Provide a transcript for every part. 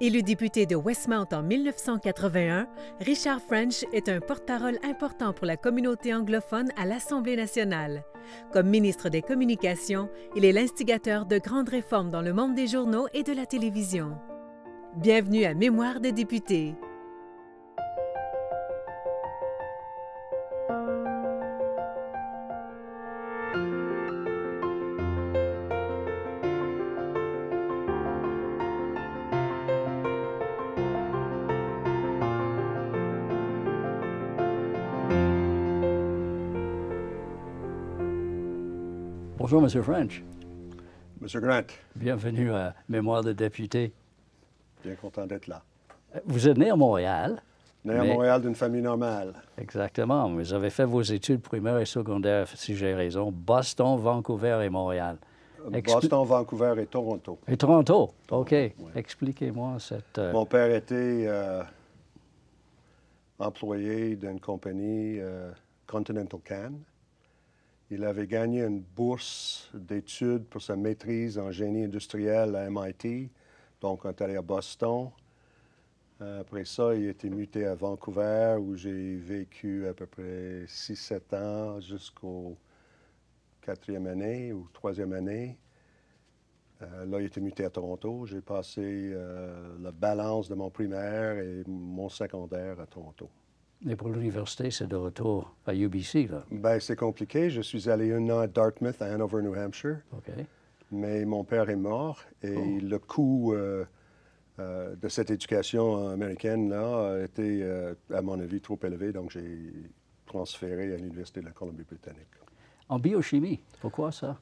Élu député de Westmount en 1981, Richard French est un porte-parole important pour la communauté anglophone à l'Assemblée nationale. Comme ministre des Communications, il est l'instigateur de grandes réformes dans le monde des journaux et de la télévision. Bienvenue à Mémoires des députés. Bonjour, M. French. Monsieur Grant. Bienvenue à Mémoires de députés. Bien content d'être là. Vous êtes né à Montréal. Né à Montréal d'une famille normale. Exactement. Vous avez fait vos études primaires et secondaires, si j'ai raison, Boston, Vancouver et Montréal. Boston, Vancouver et Toronto. Et Toronto, OK. Oui. Expliquez-moi cette... Mon père était employé d'une compagnie Continental Can. Il avait gagné une bourse d'études pour sa maîtrise en génie industriel à MIT. Donc, on est allé à Boston. Après ça, il a été muté à Vancouver, où j'ai vécu à peu près 6-7 ans jusqu'au 4e année ou 3e année. Là, il a été muté à Toronto. J'ai passé la balance de mon primaire et mon secondaire à Toronto. Et pour l'université, c'est de retour à UBC, là? Bien, c'est compliqué. Je suis allé un an à Dartmouth, à Hanover, New Hampshire. OK. Mais mon père est mort et le coût de cette éducation américaine-là a été, à mon avis, trop élevé. Donc, j'ai transféré à l'Université de la Colombie-Britannique. En biochimie, pourquoi ça?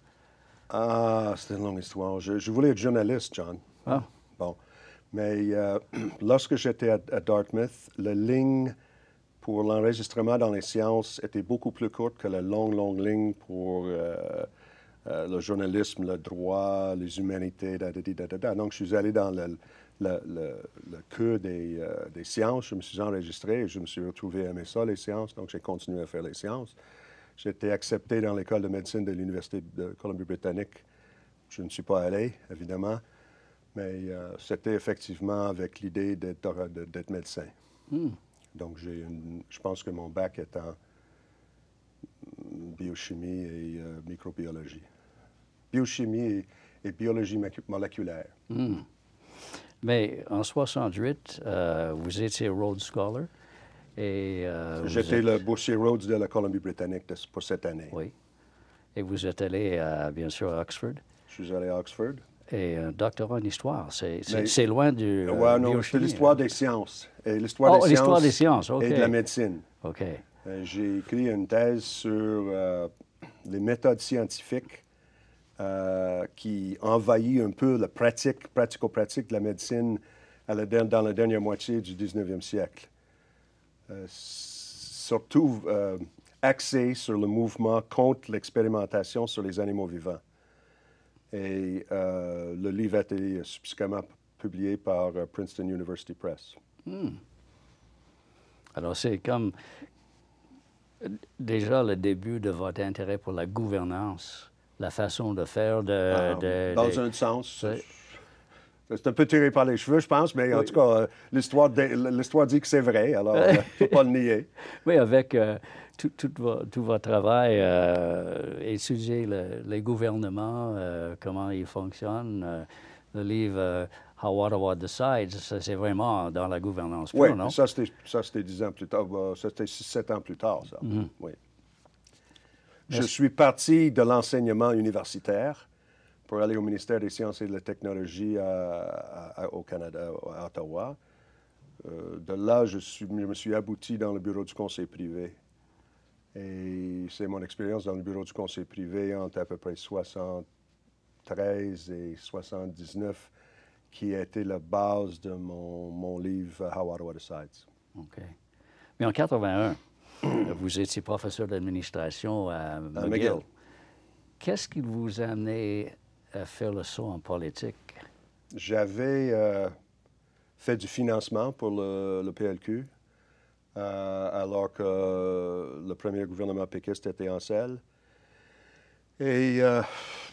Ah, c'est une longue histoire. Je voulais être journaliste, John. Ah. Bon. Mais lorsque j'étais à Dartmouth, la ligne pour l'enregistrement dans les sciences était beaucoup plus courte que la longue ligne pour le journalisme, le droit, les humanités, Donc, je suis allé dans le queue des sciences. Je me suis enregistré et je me suis retrouvé à aimer ça, les sciences. Donc, j'ai continué à faire les sciences. J'ai été accepté dans l'école de médecine de l'Université de Colombie-Britannique. Je ne suis pas allé, évidemment, mais c'était effectivement avec l'idée d'être médecin. Donc, je pense que mon bac est en biochimie et microbiologie. Biochimie et biologie moléculaire. Mais en 68, vous étiez Rhodes Scholar. J'étais le boursier Rhodes de la Colombie-Britannique pour cette année. Oui. Et vous êtes allé, bien sûr, à Oxford. Je suis allé à Oxford. Et un doctorat en histoire, c'est loin du Oui, non, c'est l'histoire des sciences. Et l'histoire des sciences, OK. Et de la médecine. OK. J'ai écrit une thèse sur les méthodes scientifiques qui envahissent un peu la pratico-pratique de la médecine dans la dernière moitié du 19e siècle. Surtout axé sur le mouvement contre l'expérimentation sur les animaux vivants. Et le livre a été subséquemment publié par Princeton University Press. Alors, c'est comme déjà le début de votre intérêt pour la gouvernance, la façon de faire dans un sens. C'est un peu tiré par les cheveux, je pense, mais en tout cas, l'histoire dit que c'est vrai, alors il ne faut pas le nier. Oui, avec tout votre travail, étudier les gouvernements, comment ils fonctionnent, le livre How Ottawa Decides, c'est vraiment dans la gouvernance pure, non? Oui, ça c'était 10 ans plus tard, c'était 7 ans plus tard, ça. Oui. Je suis parti de l'enseignement universitaire pour aller au ministère des Sciences et de la Technologie au Canada, à Ottawa. De là, je me suis abouti dans le bureau du conseil privé. Et c'est mon expérience dans le bureau du conseil privé entre à peu près 73 et 79 qui a été la base de mon livre How Ottawa Decides. OK. Mais en 81, vous étiez professeur d'administration à McGill. Qu'est-ce qui vous a amené à faire le saut en politique? J'avais fait du financement pour le PLQ alors que le premier gouvernement péquiste était en selle. Et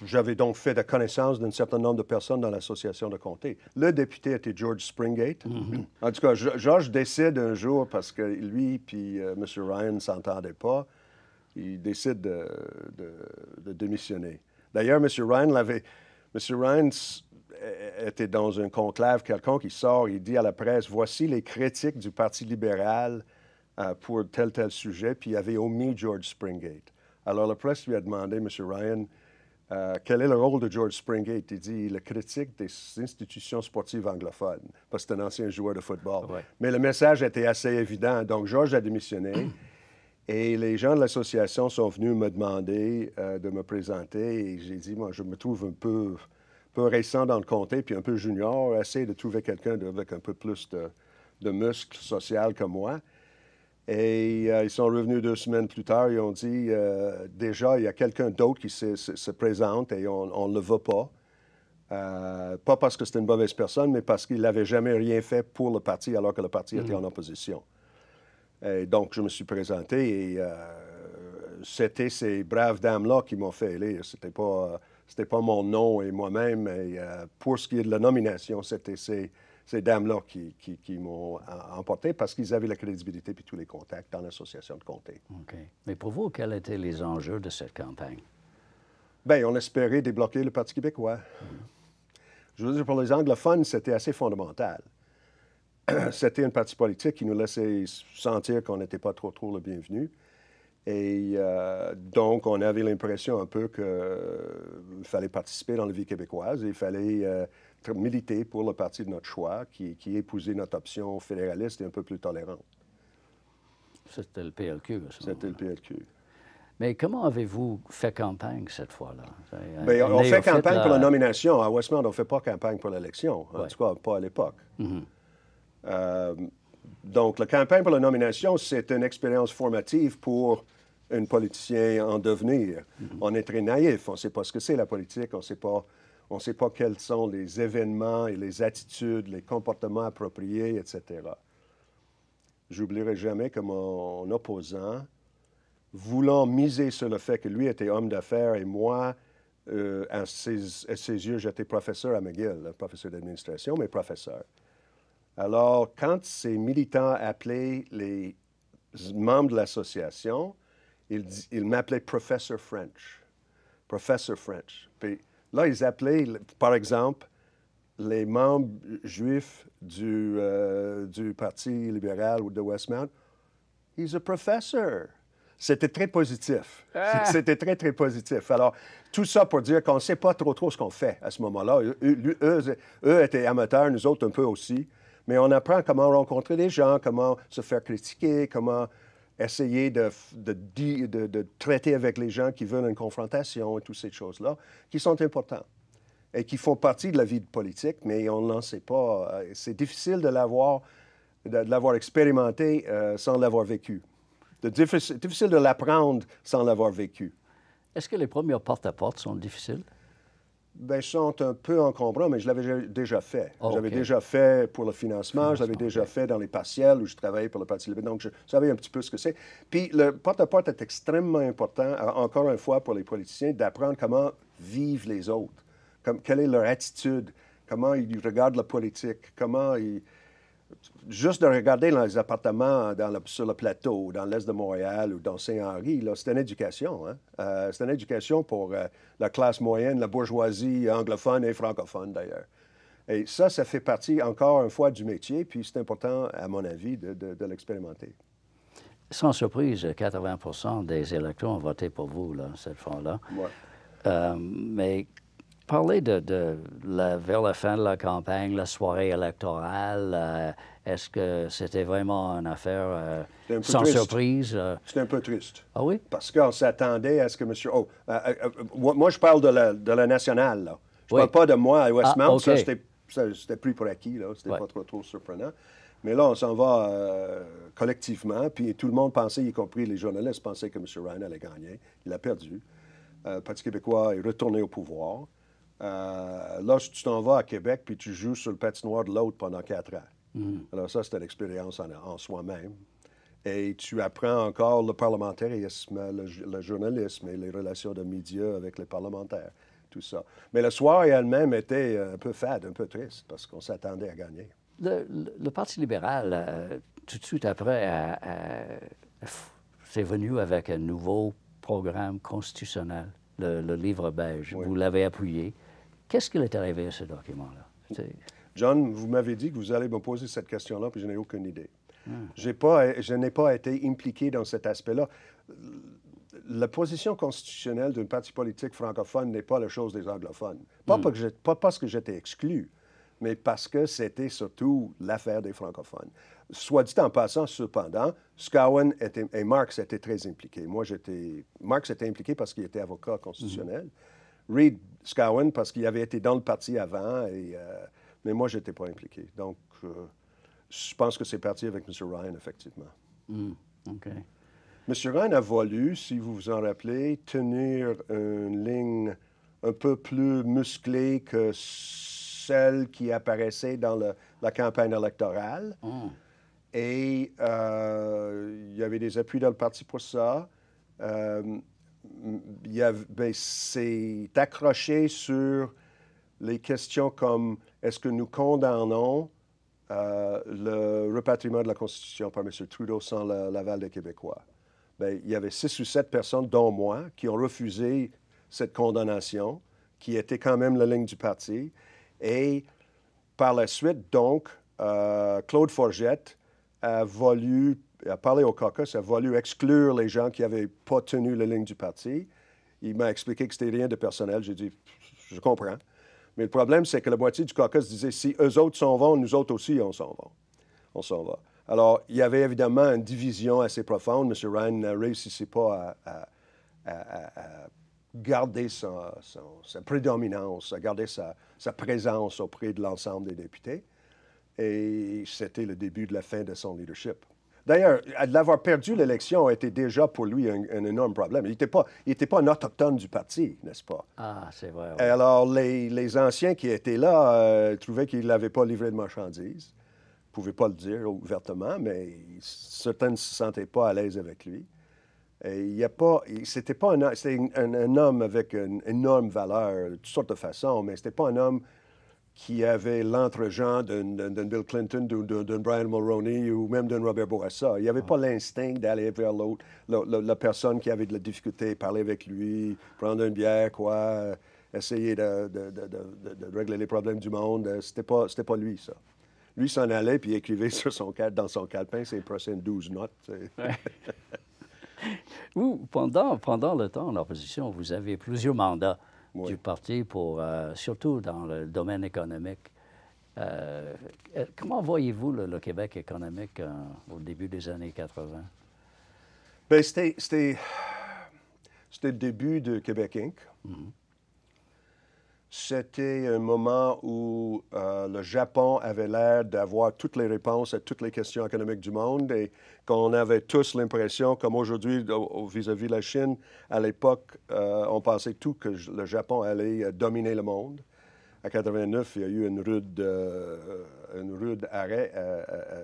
j'avais donc fait la connaissance d'un certain nombre de personnes dans l'association de comté. Le député était George Springate. En tout cas, George décide un jour, parce que lui et M. Ryan ne s'entendaient pas, il décide de démissionner. D'ailleurs, M. Ryan était dans un conclave quelconque, il sort, il dit à la presse, voici les critiques du Parti libéral pour tel sujet, puis il avait omis George Springate. Alors la presse lui a demandé, M. Ryan, quel est le rôle de George Springate? Il dit, le critique des institutions sportives anglophones, parce que c'est un ancien joueur de football. Ouais. Mais le message était assez évident, donc George a démissionné. Et les gens de l'association sont venus me demander de me présenter. Et j'ai dit, moi, je me trouve un peu récent dans le comté, puis un peu junior, essayer de trouver quelqu'un avec un peu plus de muscles social que moi. Et ils sont revenus 2 semaines plus tard, ils ont dit, déjà, il y a quelqu'un d'autre qui se présente et on ne le veut pas. Pas parce que c'était une mauvaise personne, mais parce qu'il n'avait jamais rien fait pour le parti alors que le parti était en opposition. Et donc, je me suis présenté et c'était ces braves dames-là qui m'ont fait élire. C'était pas mon nom et moi-même. Et pour ce qui est de la nomination, c'était ces dames-là qui m'ont emporté parce qu'ils avaient la crédibilité et tous les contacts dans l'association de comté. OK. Mais pour vous, quels étaient les enjeux de cette campagne? Bien, on espérait débloquer le Parti québécois. Je veux dire, pour les anglophones, c'était assez fondamental. C'était un parti politique qui nous laissait sentir qu'on n'était pas trop le bienvenu. Et donc, on avait l'impression un peu qu'il fallait participer dans la vie québécoise. Il fallait militer pour le parti de notre choix, qui épousait notre option fédéraliste et un peu plus tolérante. C'était le PLQ, à ce moment-là. C'était le PLQ. Mais comment avez-vous fait campagne cette fois-là? Bien, on fait campagne pour la nomination. À Westmount, on ne fait pas campagne pour l'élection. En tout cas, pas à l'époque. Donc, la campagne pour la nomination, c'est une expérience formative pour un politicien en devenir. On est très naïf. On ne sait pas ce que c'est la politique. On ne sait pas quels sont les événements et les attitudes, les comportements appropriés, etc. J'oublierai jamais que mon opposant, voulant miser sur le fait que lui était homme d'affaires et moi, à ses yeux, j'étais professeur à McGill, professeur d'administration, mais professeur. Alors, quand ces militants appelaient les membres de l'association, ils m'appelaient Professor French. Professor French. Puis là, ils appelaient, par exemple, les membres juifs du Parti libéral ou de Westmount, « He's a professor ». C'était très positif. C'était très, très positif. Alors, tout ça pour dire qu'on ne sait pas trop ce qu'on fait à ce moment-là. Eux étaient amateurs, nous autres un peu aussi. Mais on apprend comment rencontrer des gens, comment se faire critiquer, comment essayer de traiter avec les gens qui veulent une confrontation et toutes ces choses-là qui sont importantes et qui font partie de la vie politique, mais on n'en sait pas. C'est difficile de l'avoir expérimenté sans l'avoir vécu. Difficile de l'apprendre sans l'avoir vécu. Est-ce que les premières porte-à-porte sont difficiles? Bien, sont un peu encombrants, mais je l'avais déjà fait. J'avais déjà fait pour le financement, je l'avais déjà fait dans les partiels où je travaillais pour le Parti libéral. Donc, je savais un petit peu ce que c'est. Puis, le porte-à-porte est extrêmement important, encore une fois, pour les politiciens, d'apprendre comment vivent les autres, quelle est leur attitude, comment ils regardent la politique, comment ils... Juste de regarder dans les appartements sur le plateau, dans l'est de Montréal ou dans Saint-Henri, c'est une éducation. Hein? C'est une éducation pour la classe moyenne, la bourgeoisie anglophone et francophone, d'ailleurs. Et ça fait partie, encore une fois, du métier, puis c'est important, à mon avis, de l'expérimenter. Sans surprise, 80% des électeurs ont voté pour vous, là, cette fois-là. Ouais. Mais... Parlez vers la fin de la campagne, la soirée électorale, est-ce que c'était vraiment une affaire sans surprise? C'était un peu triste. Ah oui? Parce qu'on s'attendait à ce que M. Moi, je parle de la nationale, là. Je ne parle pas de moi à Westmount. Okay. Ça, c'était plus pour acquis, là. C'était pas trop surprenant. Mais là, on s'en va collectivement, puis tout le monde pensait, y compris les journalistes, pensaient que M. Ryan allait gagner. Il a perdu. Le Parti québécois est retourné au pouvoir. Là, tu t'en vas à Québec, puis tu joues sur le patinoire de l'autre pendant 4 ans. Alors ça, c'était l'expérience en soi-même. Et tu apprends encore le parlementarisme, le journalisme et les relations de médias avec les parlementaires. tout ça. Mais le soir elle-même était un peu fade, un peu triste, parce qu'on s'attendait à gagner. Le Parti libéral, tout de suite après, c'est venu avec un nouveau programme constitutionnel, le livre beige. Oui. Vous l'avez appuyé. Qu'est-ce qu'il est arrivé à ce document-là? John, vous m'avez dit que vous allez me poser cette question-là, puis je n'ai aucune idée. Je n'ai pas été impliqué dans cet aspect-là. La position constitutionnelle d'un parti politique francophone n'est pas la chose des anglophones. Pas parce que j'étais exclu, mais parce que c'était surtout l'affaire des francophones. Soit dit en passant, cependant, Scowen et Marx étaient très impliqués. Marx était impliqué parce qu'il était avocat constitutionnel. Reed Scowen parce qu'il avait été dans le parti avant, mais moi, je n'étais pas impliqué. Donc, je pense que c'est parti avec M. Ryan, effectivement. OK. M. Ryan a voulu, si vous vous en rappelez, tenir une ligne un peu plus musclée que celle qui apparaissait dans la campagne électorale. Et il y avait des appuis dans le parti pour ça. C'est accroché sur les questions comme est-ce que nous condamnons le repatriement de la Constitution par M. Trudeau sans l'aval des Québécois. Bien, il y avait 6 ou 7 personnes, dont moi, qui ont refusé cette condamnation, qui était quand même la ligne du parti. Et par la suite, donc, Claude Forgette a parlé au caucus, a voulu exclure les gens qui n'avaient pas tenu la ligne du parti. Il m'a expliqué que c'était rien de personnel. J'ai dit, je comprends. Mais le problème, c'est que la moitié du caucus disait, si eux autres s'en vont, nous autres aussi, on s'en va. On s'en va. Alors, il y avait évidemment une division assez profonde. M. Ryan ne réussissait pas à garder sa prédominance, à garder sa présence auprès de l'ensemble des députés. Et c'était le début de la fin de son leadership. D'ailleurs, l'avoir perdu l'élection était déjà pour lui un énorme problème. Il n'était pas un autochtone du parti, n'est-ce pas? Ah, c'est vrai. Oui. Alors, les anciens qui étaient là trouvaient qu'il n'avait pas livré de marchandises. Ils ne pouvaient pas le dire ouvertement, mais certains ne se sentaient pas à l'aise avec lui. Et c'était un homme avec une énorme valeur, de toutes sortes de façons, mais ce n'était pas un homme qui avait l'entre-gens d'un Bill Clinton, d'un Brian Mulroney ou même d'un Robert Bourassa. Il n'y avait pas l'instinct d'aller vers l'autre, la personne qui avait de la difficulté, parler avec lui, prendre une bière, essayer de régler les problèmes du monde. C'était pas lui, ça. Lui s'en allait puis écrivait dans son calepin ses prochaines 12 notes. Vous, pendant le temps en opposition, vous avez plusieurs mandats du parti, surtout dans le domaine économique. Comment voyez-vous le Québec économique au début des années 80? Bien, c'était le début de Québec Inc. C'était un moment où le Japon avait l'air d'avoir toutes les réponses à toutes les questions économiques du monde et qu'on avait tous l'impression, comme aujourd'hui vis-à-vis de la Chine, à l'époque, on pensait tout que le Japon allait dominer le monde. En 89, il y a eu un rude arrêt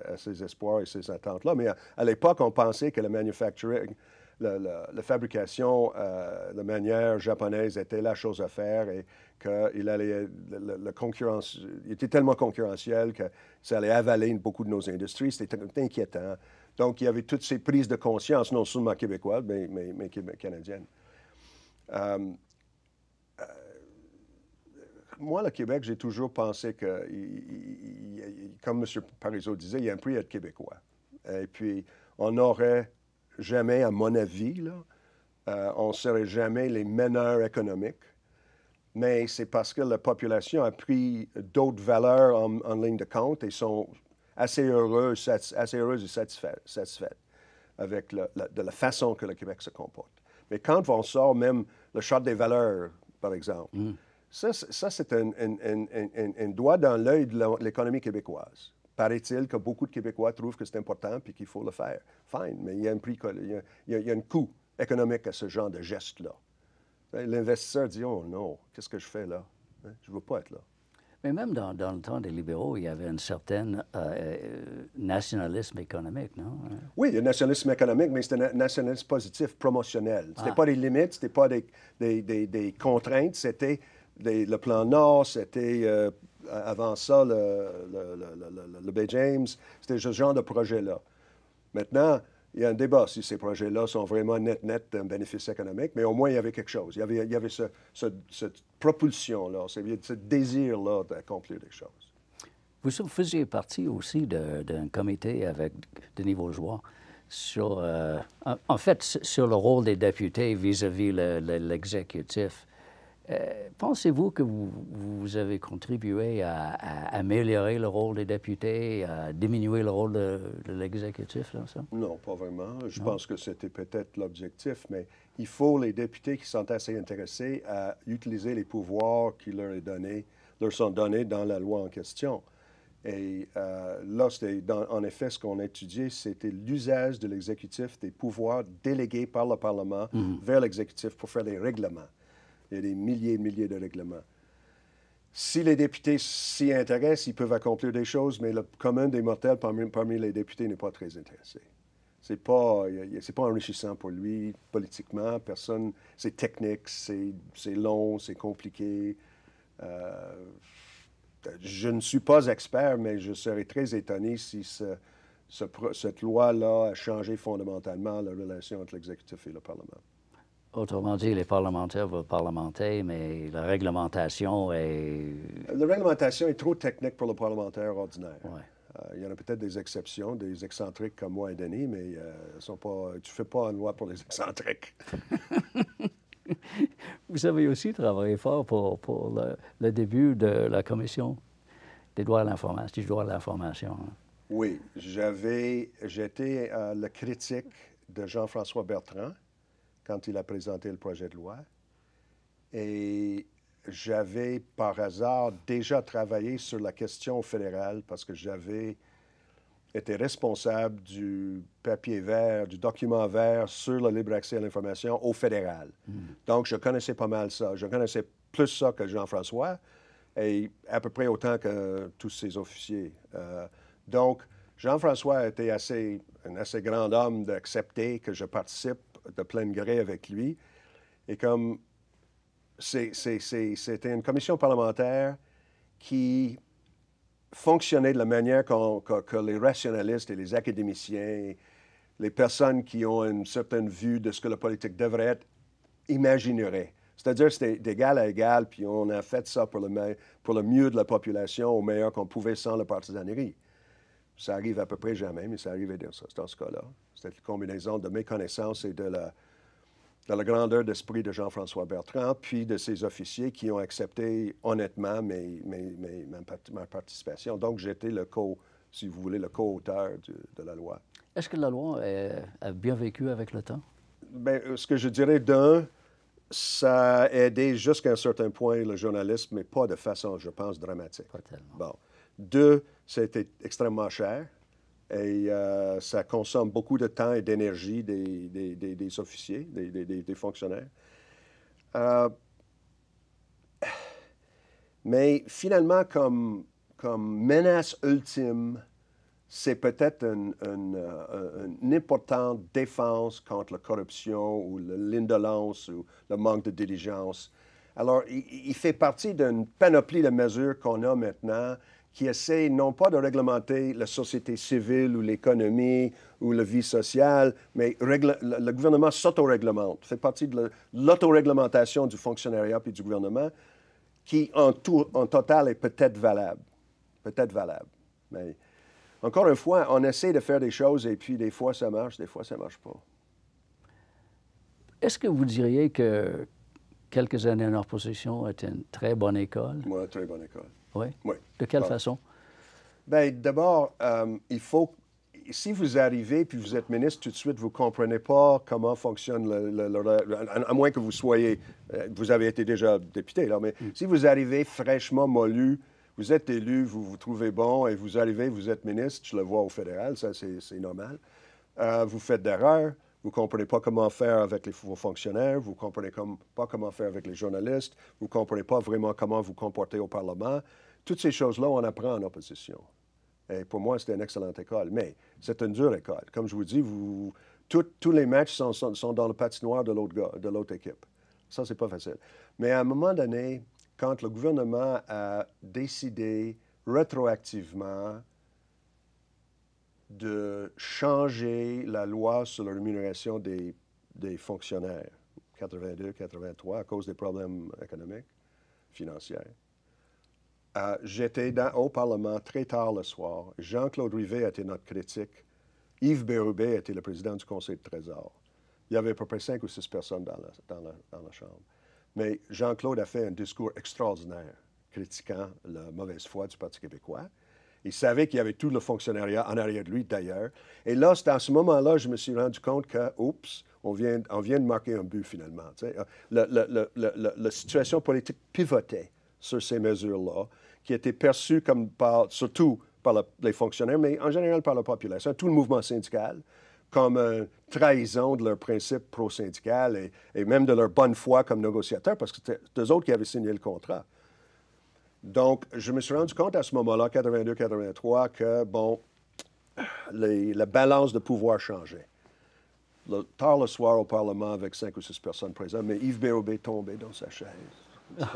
à ces espoirs et ces attentes-là. Mais à l'époque, on pensait que le manufacturing, la fabrication de manière japonaise était la chose à faire et qu'il allait, il était tellement concurrentiel que ça allait avaler beaucoup de nos industries. C'était inquiétant. Donc, il y avait toutes ces prises de conscience, non seulement québécoises, mais canadiennes. Moi, le Québec, j'ai toujours pensé que, comme M. Parizeau disait, il y a un prix à être québécois. Et puis, on n'aurait jamais, à mon avis, on ne serait jamais les meneurs économiques. Mais c'est parce que la population a pris d'autres valeurs en ligne de compte et sont assez heureuses et satisfaites avec de la façon que le Québec se comporte. Mais quand on sort même le charte des valeurs, par exemple, ça c'est un doigt dans l'œil de l'économie québécoise. Paraît-il que beaucoup de Québécois trouvent que c'est important et qu'il faut le faire. Fine, mais il y a un prix, il y a un coût économique à ce genre de geste-là. L'investisseur dit « Oh non, qu'est-ce que je fais là? Je ne veux pas être là. » Mais même dans le temps des libéraux, il y avait un certain nationalisme économique, non? Oui, il y a un nationalisme économique, mais c'était un nationalisme positif, promotionnel. Ce n'était pas des limites, ce n'était pas des contraintes, c'était le plan Nord, c'était avant ça le Bay James. C'était ce genre de projet-là. Maintenant, il y a un débat si ces projets-là sont vraiment net d'un bénéfice économique, mais au moins il y avait quelque chose. Il y avait cette propulsion-là, ce désir-là d'accomplir des choses. Vous faisiez partie aussi d'un comité avec Denis Vaugeois sur, en fait, sur le rôle des députés vis-à-vis l'exécutif. Pensez-vous que vous avez contribué à améliorer le rôle des députés, à diminuer le rôle de l'exécutif dans ça? Non, pas vraiment. Je pense que c'était peut-être l'objectif, mais il faut les députés qui sont assez intéressés à utiliser les pouvoirs qui leur sont donnés dans la loi en question. Et là, en effet, ce qu'on a étudié, c'était l'usage de l'exécutif des pouvoirs délégués par le Parlement vers l'exécutif pour faire des règlements. Il y a des milliers et milliers de règlements. Si les députés s'y intéressent, ils peuvent accomplir des choses, mais le commun des mortels parmi les députés n'est pas très intéressé. C'est pas enrichissant pour lui politiquement. Personne, c'est technique, c'est long, c'est compliqué. Je ne suis pas expert, mais je serais très étonné si cette loi-là a changé fondamentalement la relation entre l'exécutif et le Parlement. Autrement dit, les parlementaires veulent parlementer, mais la réglementation est... La réglementation est trop technique pour le parlementaire ordinaire. Ouais. Il y en a peut-être des exceptions, des excentriques comme moi et Denis, mais tu ne fais pas une loi pour les excentriques. Vous avez aussi travaillé fort pour le début de la Commission des droits à l'information, du droit à l'information. Hein? Oui, j'étais le critique de Jean-François Bertrand quand il a présenté le projet de loi. Et j'avais, par hasard, déjà travaillé sur la question fédérale parce que j'avais été responsable du papier vert, du document vert sur le libre accès à l'information au fédéral. Donc, je connaissais pas mal ça. Je connaissais plus ça que Jean-François et à peu près autant que tous ses officiers. Donc, Jean-François était un assez grand homme d'accepter que je participe de plein gré avec lui. Et comme c'était une commission parlementaire qui fonctionnait de la manière que les rationalistes et les académiciens, les personnes qui ont une certaine vue de ce que la politique devrait être, imagineraient. C'est-à-dire c'était d'égal à égal, puis on a fait ça pour le mieux de la population, au meilleur qu'on pouvait sans la partisanerie. Ça arrive à peu près jamais, mais ça arrivait dans ce cas-là. C'était une combinaison de mes connaissances et de la grandeur d'esprit de Jean-François Bertrand, puis de ses officiers qui ont accepté honnêtement ma participation. Donc, j'étais si vous voulez, le co-auteur de la loi. Est-ce que la loi a bien vécu avec le temps? Bien, ce que je dirais ça a aidé jusqu'à un certain point le journalisme, mais pas de façon, je pense, dramatique. Pas tellement. Bon. 2, c'était extrêmement cher et ça consomme beaucoup de temps et d'énergie des officiers, des fonctionnaires. Mais finalement, comme menace ultime, c'est peut-être une importante défense contre la corruption ou l'indolence ou le manque de diligence. Alors, il fait partie d'une panoplie de mesures qu'on a maintenant qui essaie non pas de réglementer la société civile ou l'économie ou la vie sociale, mais le gouvernement s'autoréglemente. Fait partie de l'autoréglementation du fonctionnariat puis du gouvernement qui, en total, est peut-être valable. Peut-être valable. Mais encore une fois, on essaie de faire des choses et puis des fois ça marche, des fois ça marche pas. Est-ce que vous diriez que quelques années en opposition est une très bonne école? Oui, très bonne école. Oui? Oui. De quelle façon? Bien, d'abord, il faut... Si vous arrivez puis vous êtes ministre, tout de suite, vous ne comprenez pas comment fonctionne à moins que vous soyez... vous avez été déjà député, là, mais si vous arrivez fraîchement mollu, vous êtes élu, vous vous trouvez bon, et vous arrivez, vous êtes ministre, je le vois au fédéral, ça c'est normal. Vous faites d'erreurs, vous ne comprenez pas comment faire avec vos fonctionnaires, vous ne comprenez pas comment faire avec les journalistes, vous ne comprenez pas vraiment comment vous comporter au Parlement. Toutes ces choses-là, on apprend en opposition. Et pour moi, c'était une excellente école, mais c'est une dure école. Comme je vous dis, tous les matchs sont dans le patinoire de l'autre équipe. Ça, c'est pas facile. Mais à un moment donné, quand le gouvernement a décidé rétroactivement de changer la loi sur la rémunération des fonctionnaires, 82-83, à cause des problèmes économiques, financiers. J'étais au Parlement très tard le soir. Jean-Claude Rivet était notre critique. Yves Bérubé était le président du Conseil de Trésor. Il y avait à peu près 5 ou 6 personnes dans la Chambre. Mais Jean-Claude a fait un discours extraordinaire, critiquant la mauvaise foi du Parti québécois. Il savait qu'il y avait tout le fonctionnariat en arrière de lui, d'ailleurs. Et là, c'est à ce moment-là, je me suis rendu compte que, oups, on vient de marquer un but, finalement. La situation politique pivotait sur ces mesures-là, qui étaient perçues comme surtout par les fonctionnaires, mais en général par la population, tout le mouvement syndical, comme une trahison de leurs principes pro-syndicales et même de leur bonne foi comme négociateurs, parce que c'était eux autres qui avaient signé le contrat. Donc, je me suis rendu compte à ce moment-là, 82-83, que, bon, la balance de pouvoir changeait. Tard le soir au Parlement avec 5 ou 6 personnes présentes, mais Yves Bérubé tombait dans sa chaise.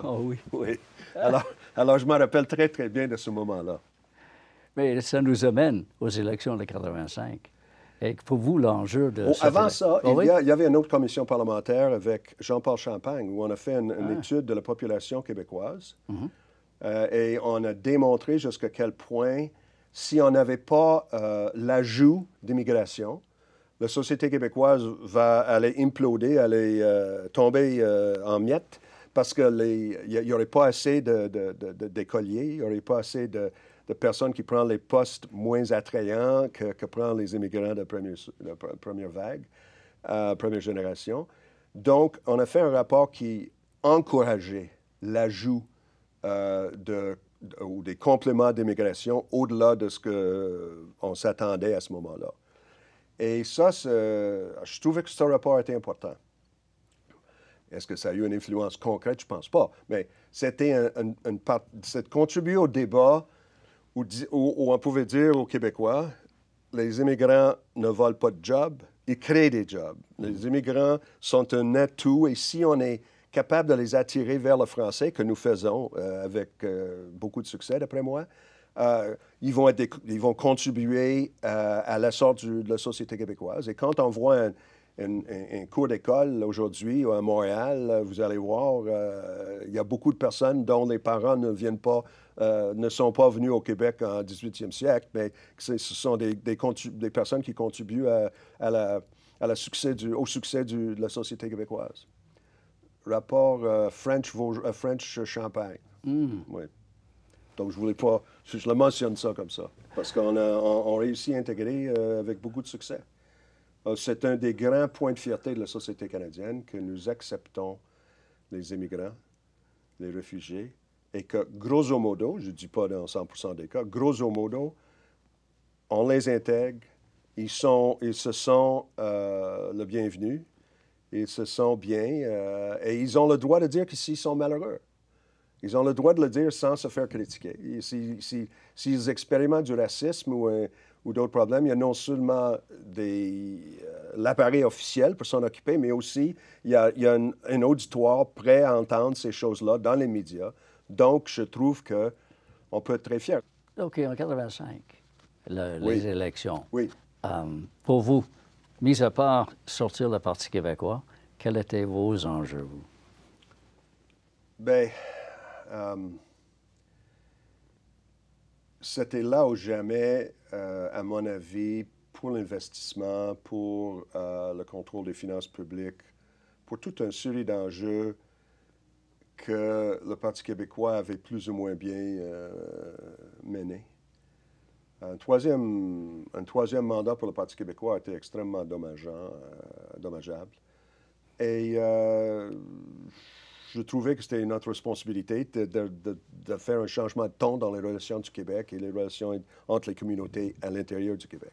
Oh oui. Oui. Alors, je me rappelle très, très bien de ce moment-là. Mais ça nous amène aux élections de 85. Et pour vous, l'enjeu de... Avant ça, oh, il y avait une autre commission parlementaire avec Jean-Paul Champagne, où on a fait une étude de la population québécoise. Et on a démontré jusqu'à quel point, si on n'avait pas l'ajout d'immigration, la société québécoise allait imploder, allait tomber en miettes, parce qu'il n'y aurait pas assez d'écoliers, il n'y aurait pas assez de personnes qui prennent les postes moins attrayants que prennent les immigrants de première vague, première génération. Donc, on a fait un rapport qui encourageait l'ajout ou des compléments d'immigration au-delà de ce qu'on s'attendait à ce moment-là. Et ça, je trouvais que ce rapport était important. Est-ce que ça a eu une influence concrète? Je ne pense pas. Mais c'était c'est contribuer au débat où on pouvait dire aux Québécois, les immigrants ne volent pas de jobs, ils créent des jobs. Les immigrants sont un atout et si on est capable de les attirer vers le français, que nous faisons avec beaucoup de succès, d'après moi, ils vont contribuer à l'essor de la société québécoise. Et quand on voit un cours d'école aujourd'hui à Montréal, vous allez voir, il y a beaucoup de personnes dont les parents ne sont pas venus au Québec en 18e siècle, mais ce sont des personnes qui contribuent au succès de la société québécoise. Rapport French Champagne. Oui. Donc, je le mentionne ça comme ça, parce qu'on réussit à intégrer avec beaucoup de succès. C'est un des grands points de fierté de la société canadienne que nous acceptons les immigrants, les réfugiés, et que, grosso modo, je ne dis pas dans 100% des cas, grosso modo, on les intègre, ils se sont le bienvenu, ils se sont bien, et ils ont le droit de dire qu'ici, ils sont malheureux. Ils ont le droit de le dire sans se faire critiquer. S'ils expérimentent du racisme ou d'autres problèmes, il y a non seulement l'appareil officiel pour s'en occuper, mais aussi il y a un auditoire prêt à entendre ces choses-là dans les médias. Donc, je trouve qu'on peut être très fiers. OK, en 85, les élections. Oui. Pour vous, mis à part sortir le Parti québécois, quels étaient vos enjeux, vous? Bien, c'était là ou jamais, à mon avis, pour l'investissement, pour le contrôle des finances publiques, pour toute une série d'enjeux que le Parti québécois avait plus ou moins bien mené. Un troisième mandat pour le Parti québécois a été extrêmement dommageable. Et je trouvais que c'était notre responsabilité de faire un changement de ton dans les relations du Québec et les relations entre les communautés à l'intérieur du Québec.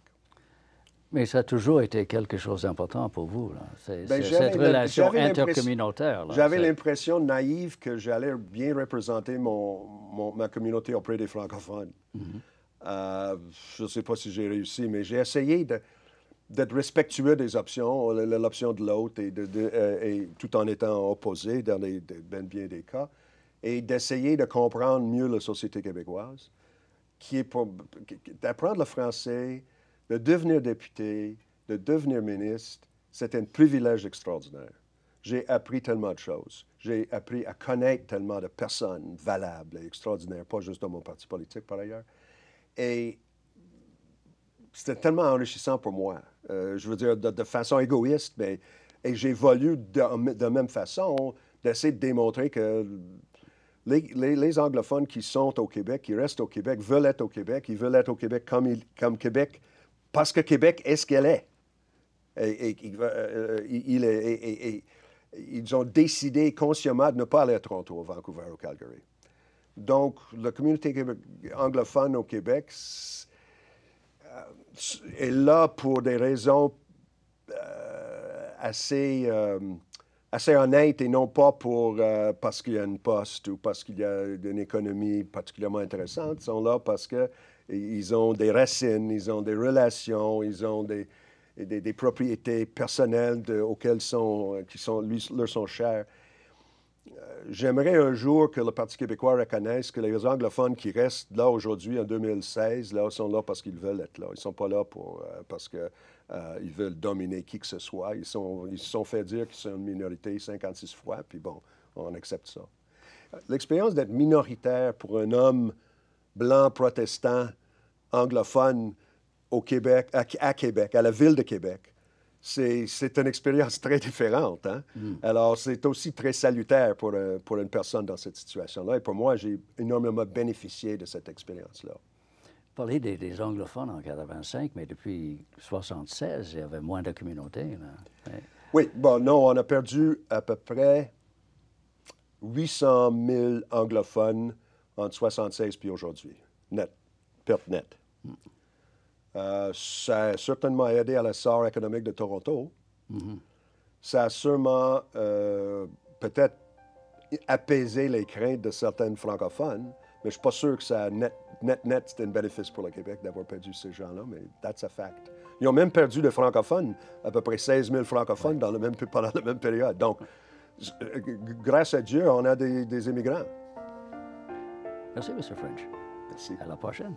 Mais ça a toujours été quelque chose d'important pour vous, là. Cette relation intercommunautaire. J'avais l'impression naïve que j'allais bien représenter ma communauté auprès des francophones. Je ne sais pas si j'ai réussi, mais j'ai essayé d'être respectueux des options, l'option de l'autre, et tout en étant opposé dans bien des cas. et d'essayer de comprendre mieux la société québécoise, qui est d'apprendre le français, de devenir député, de devenir ministre. C'est un privilège extraordinaire. J'ai appris tellement de choses. J'ai appris à connaître tellement de personnes valables et extraordinaires, pas juste dans mon parti politique par ailleurs. Et c'était tellement enrichissant pour moi. Je veux dire, de façon égoïste, mais et j'évolue de même façon d'essayer de démontrer que les anglophones qui sont au Québec, qui restent au Québec, veulent être au Québec. Ils veulent être au Québec comme Québec, parce que Québec est ce qu'elle est. Ils ont décidé consciemment de ne pas aller à Toronto, à Vancouver, au Calgary. Donc, la communauté anglophone au Québec est là pour des raisons assez honnêtes et non pas parce qu'il y a une poste ou parce qu'il y a une économie particulièrement intéressante. Ils sont là parce qu'ils ont des racines, ils ont des relations, ils ont des propriétés personnelles auxquelles leur sont chères. J'aimerais un jour que le Parti québécois reconnaisse que les anglophones qui restent là aujourd'hui, en 2016, là, sont là parce qu'ils veulent être là. Ils ne sont pas là parce qu'ils veulent dominer qui que ce soit. Ils se sont fait dire qu'ils sont une minorité 56 fois, puis bon, on accepte ça. L'expérience d'être minoritaire pour un homme blanc, protestant, anglophone au Québec, à Québec, à la ville de Québec, c'est une expérience très différente. Hein? Alors, c'est aussi très salutaire pour une personne dans cette situation-là. Et pour moi, j'ai énormément bénéficié de cette expérience-là. Vous parlez des anglophones en 85, mais depuis 1976, il y avait moins de communautés. Là. Ouais. Oui, bon, non, on a perdu à peu près 800 000 anglophones entre 1976 puis aujourd'hui. Net, perte nette. Ça a certainement aidé à l'essor économique de Toronto. Ça a sûrement peut-être apaisé les craintes de certains francophones, mais je ne suis pas sûr que ça a net, c'était un bénéfice pour le Québec d'avoir perdu ces gens-là, mais that's a fact. Ils ont même perdu de francophones, à peu près 16 000 francophones pendant la même période. Donc, grâce à Dieu, on a des immigrants. Merci, M. French. Merci. À la prochaine.